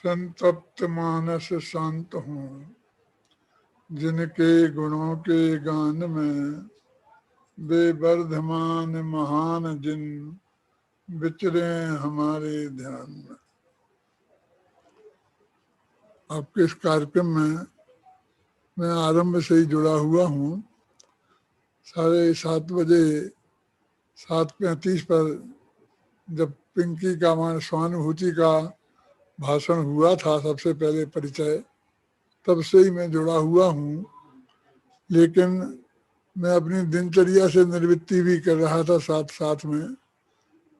संतप्त मानस शांत हों, जिनके गुणों के गान में बेवर्धमान महान जिन विचरे हमारे ध्यान में। आपके इस कार्यक्रम में मैं आरंभ से ही जुड़ा हुआ हूँ। 7:30 बजे 7:35 पर जब पिंकी का मान स्वानुभूति का भाषण हुआ था, सबसे पहले परिचय, तब से ही मैं जुड़ा हुआ हूँ। लेकिन मैं अपनी दिनचर्या से निवृत्ति भी कर रहा था साथ साथ में,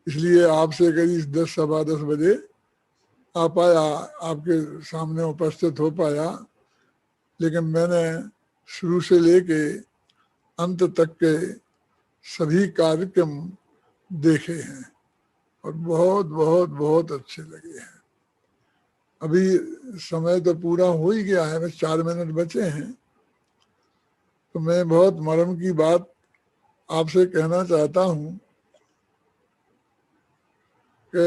इसलिए आपसे करीब 10 सवा 10 बजे आ पाया, आपके सामने उपस्थित हो पाया। लेकिन मैंने शुरू से लेके अंत तक के सभी कार्यक्रम देखे हैं और बहुत बहुत बहुत अच्छे लगे हैं। अभी समय तो पूरा हो ही गया है, बस 4 मिनट बचे हैं। तो मैं बहुत मर्म की बात आपसे कहना चाहता हूँ कि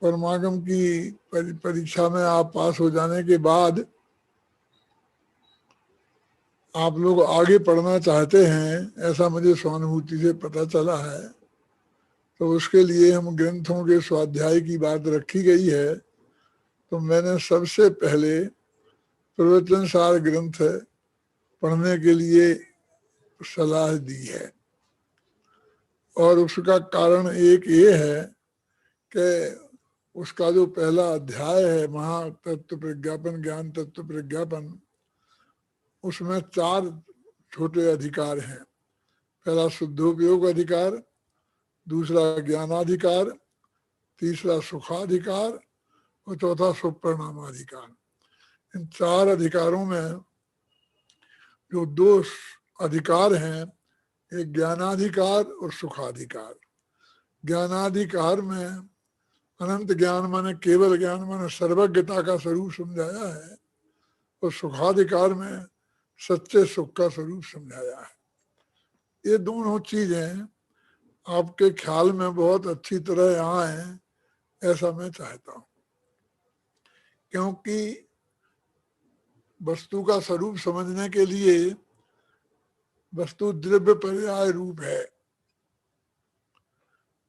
परमागम की परीक्षा में आप पास हो जाने के बाद आप लोग आगे पढ़ना चाहते हैं, ऐसा मुझे स्वानुभूति से पता चला है। तो उसके लिए हम ग्रंथों के स्वाध्याय की बात रखी गई है। तो मैंने सबसे पहले प्रवचन सार ग्रंथ पढ़ने के लिए सलाह दी है, और उसका कारण एक ये है कि उसका जो पहला अध्याय है महातत्व प्रज्ञापन, ज्ञान तत्व प्रज्ञापन, उसमें 4 छोटे अधिकार हैं। पहला शुद्धोपयोग अधिकार, दूसरा ज्ञानाधिकार, तीसरा सुखाधिकार और चौथा सुपरिणामाधिकार। इन 4 अधिकारों में जो 2 अधिकार हैं, एक ज्ञानाधिकार और सुखाधिकार। ज्ञानाधिकार में अनंत ज्ञान माने केवल ज्ञान माने सर्वज्ञता का स्वरूप समझाया है, और सुखाधिकार में सच्चे सुख का स्वरूप समझाया है। ये दोनों चीजें आपके ख्याल में बहुत अच्छी तरह आए, ऐसा मैं चाहता हूं। क्योंकि वस्तु का स्वरूप समझने के लिए वस्तु द्रव्य पर्याय रूप है,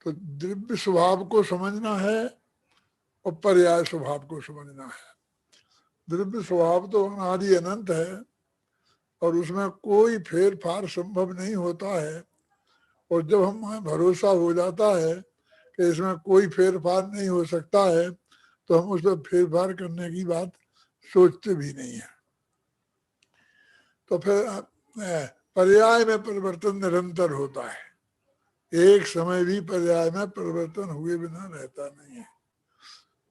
तो द्रव्य स्वभाव को समझना है और पर्याय स्वभाव को समझना है। द्रव्य स्वभाव तो अनादि अनंत है और उसमें कोई फेर फार संभव नहीं होता है, और जब हमें भरोसा हो जाता है कि इसमें कोई फेर फार नहीं हो सकता है, तो हम उस पर फेर फार करने की बात सोचते भी नहीं है। तो फिर पर्याय में परिवर्तन निरंतर होता है, एक समय भी पर्याय में परिवर्तन हुए बिना रहता नहीं है।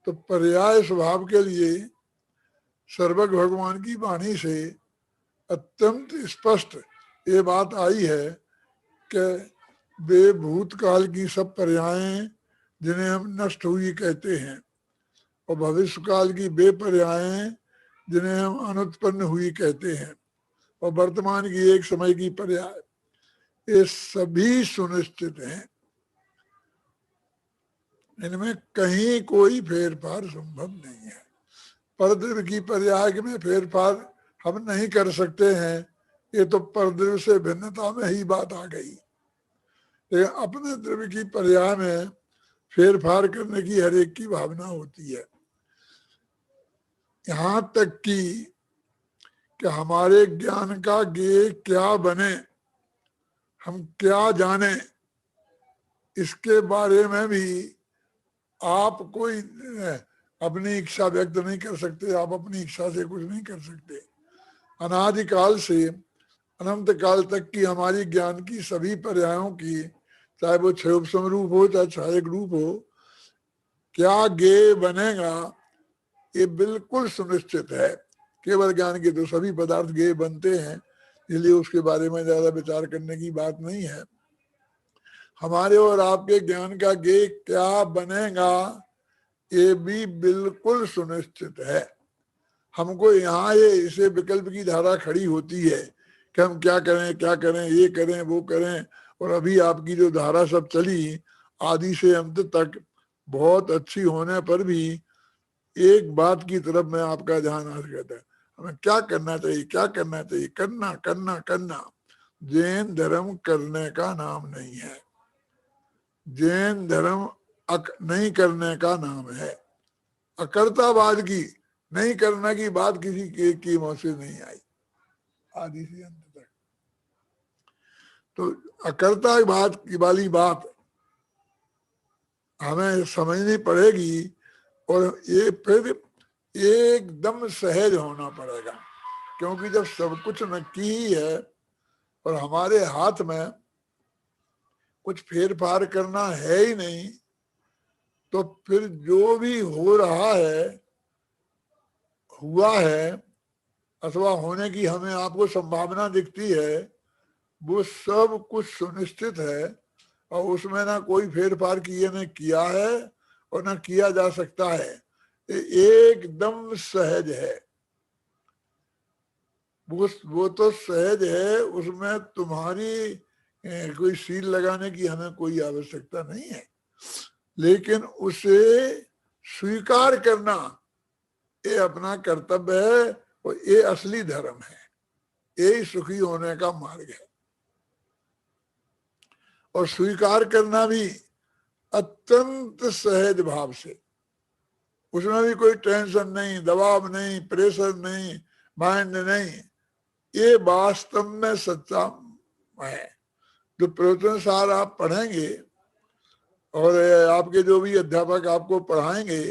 तो पर्याय स्वभाव के लिए सर्वज्ञ भगवान की वाणी से अत्यंत स्पष्ट ये बात आई है कि वे भूतकाल की सब पर्यायें जिन्हें हम नष्ट हुई कहते हैं, और भविष्य काल की वे पर्यायें जिन्हें हम अनुत्पन्न हुई कहते हैं, और वर्तमान की एक समय की पर्याय, ये सभी सुनिश्चित हैं। इनमें कहीं कोई फेरफार संभव नहीं है। परद्रव्य की पर्याय में फेरफार हम नहीं कर सकते हैं, ये तो परद्रव्य से भिन्नता में ही बात आ गई। लेकिन अपने द्रव्य की पर्याय में फेरफार करने की हर एक की भावना होती है। यहां तक कि हमारे ज्ञान का ज्ञेय क्या बने, हम क्या जाने, इसके बारे में भी आप कोई अपनी इच्छा व्यक्त नहीं कर सकते। आप अपनी इच्छा से कुछ नहीं कर सकते। अनादिकाल से अनंत काल तक की हमारी ज्ञान की सभी पर्यायों की, चाहे वो क्षयोपम रूप हो चाहे छायक रूप हो, क्या ज्ञेय बनेगा ये बिल्कुल सुनिश्चित है। केवल ज्ञान के तो सभी पदार्थ ज्ञेय बनते हैं, इसलिए उसके बारे में ज्यादा विचार करने की बात नहीं है। हमारे और आपके ज्ञान का ज्ञेय क्या बनेगा ये भी बिल्कुल सुनिश्चित है। हमको यहाँ ये इसे विकल्प की धारा खड़ी होती है कि हम क्या करें, ये करें वो करें, और अभी आपकी जो धारा सब चली आदि से अंत तक, बहुत अच्छी होने पर भी एक बात की तरफ मैं आपका ध्यान आकर्षित करता है, हमें क्या करना चाहिए, क्या करना चाहिए, करना करना करना। जैन धर्म करने का नाम नहीं है, जैन धर्म नहीं करने का नाम है। अकर्तावाद की, नहीं करने की बात किसी की मुंह से नहीं आई आदि से अंत तक। तो अकर्तावाद की वाली बात हमें समझनी पड़ेगी, और ये फिर एकदम सहज होना पड़ेगा, क्योंकि जब सब कुछ नक्की ही है और हमारे हाथ में कुछ फेर फार करना है ही नहीं, तो फिर जो भी हो रहा है, हुआ है, अथवा होने की हमें आपको संभावना दिखती है, वो सब कुछ सुनिश्चित है, और उसमें ना कोई फेर फार किए न किया है और ना किया जा सकता है। एकदम सहज है, वो तो सहज है, उसमें तुम्हारी कोई सील लगाने की हमें कोई आवश्यकता नहीं है। लेकिन उसे स्वीकार करना ये अपना कर्तव्य है, और ये असली धर्म है, यही सुखी होने का मार्ग है। और स्वीकार करना भी अत्यंत सहज भाव से, उसमें भी कोई टेंशन नहीं, दबाव नहीं, प्रेशर नहीं, माइंड नहीं। ये वास्तव में सच्चा है। जो प्रवचन सार आप पढ़ेंगे और आपके जो भी अध्यापक आपको पढ़ाएंगे,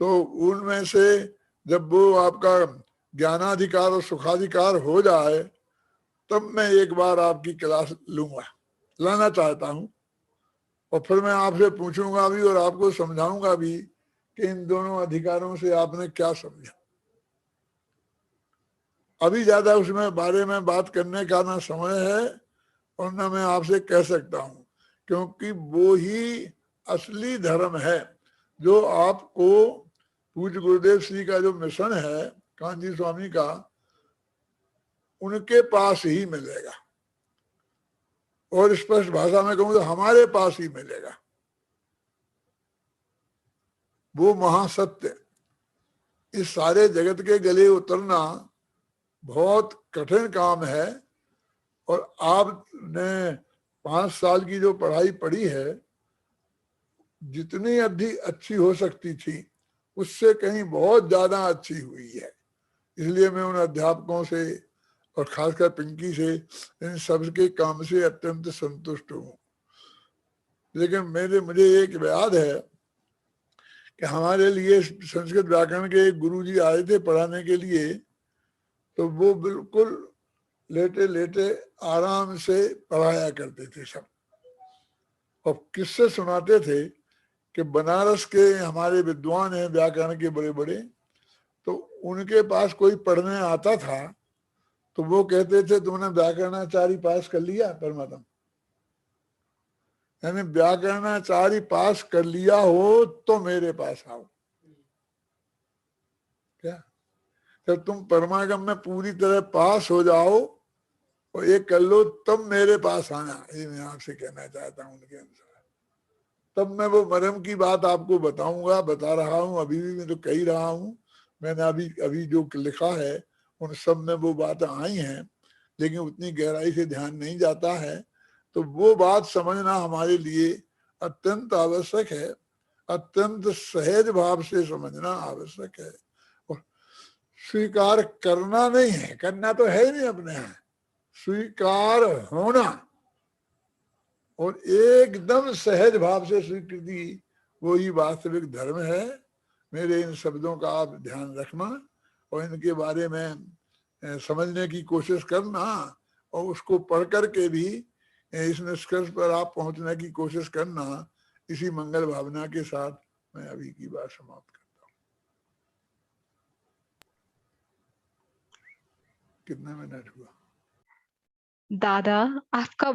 तो उनमें से जब वो आपका ज्ञानाधिकार और सुखाधिकार हो जाए, तब मैं एक बार आपकी क्लास लूंगा, लाना चाहता हूं, और फिर मैं आपसे पूछूंगा भी और आपको समझाऊंगा भी कि इन दोनों अधिकारों से आपने क्या समझा। अभी ज्यादा उसमें बारे में बात करने का ना समय है और ना मैं आपसे कह सकता हूं, क्योंकि वो ही असली धर्म है जो आपको पूज्य गुरुदेव श्री का जो मिशन है कांजी स्वामी का, उनके पास ही मिलेगा। और स्पष्ट भाषा में कहूं तो हमारे पास ही मिलेगा वो महासत्य। इस सारे जगत के गले उतरना बहुत कठिन काम है, और आपने 5 साल की जो पढ़ाई पढ़ी है, जितनी अवधि अच्छी हो सकती थी उससे कहीं बहुत ज्यादा अच्छी हुई है। इसलिए मैं उन अध्यापकों से और खासकर पिंकी से, इन सब के काम से अत्यंत संतुष्ट हूँ। लेकिन मुझे एक याद है कि हमारे लिए संस्कृत व्याकरण के एक गुरुजी आए थे पढ़ाने के लिए, तो वो बिल्कुल लेटे लेटे आराम से पढ़ाया करते थे सब, और किससे सुनाते थे कि बनारस के हमारे विद्वान हैं व्याकरण के बड़े बड़े, तो उनके पास कोई पढ़ने आता था तो वो कहते थे तुमने व्याकरणाचार्य पास कर लिया परमात्मा, यानी व्याकरणाचार्य पास कर लिया हो तो मेरे पास आओ। क्या जब तुम परमागम में पूरी तरह पास हो जाओ और ये कर लो, तब मेरे पास आना, ये मैं आपसे कहना चाहता हूँ उनके अनुसार। तब मैं वो मरम की बात आपको बताऊंगा, बता रहा हूँ, अभी भी मैं तो कह ही रहा हूँ। मैंने अभी अभी जो लिखा है उन सब में वो बातें आई हैं, लेकिन उतनी गहराई से ध्यान नहीं जाता है। तो वो बात समझना हमारे लिए अत्यंत आवश्यक है, अत्यंत सहज भाव से समझना आवश्यक है। और स्वीकार करना नहीं है, करना तो है ही नहीं अपने यहाँ, स्वीकार होना और एकदम सहज भाव से स्वीकृति, वो ही वास्तविक धर्म है। मेरे इन शब्दों का आप ध्यान रखना और इनके बारे में समझने की कोशिश करना, और उसको पढ़ करके भी इस निष्कर्ष पर आप पहुंचने की कोशिश करना। इसी मंगल भावना के साथ मैं अभी की बात समाप्त करता हूँ। कितना मिनट हुआ? दादा, आपका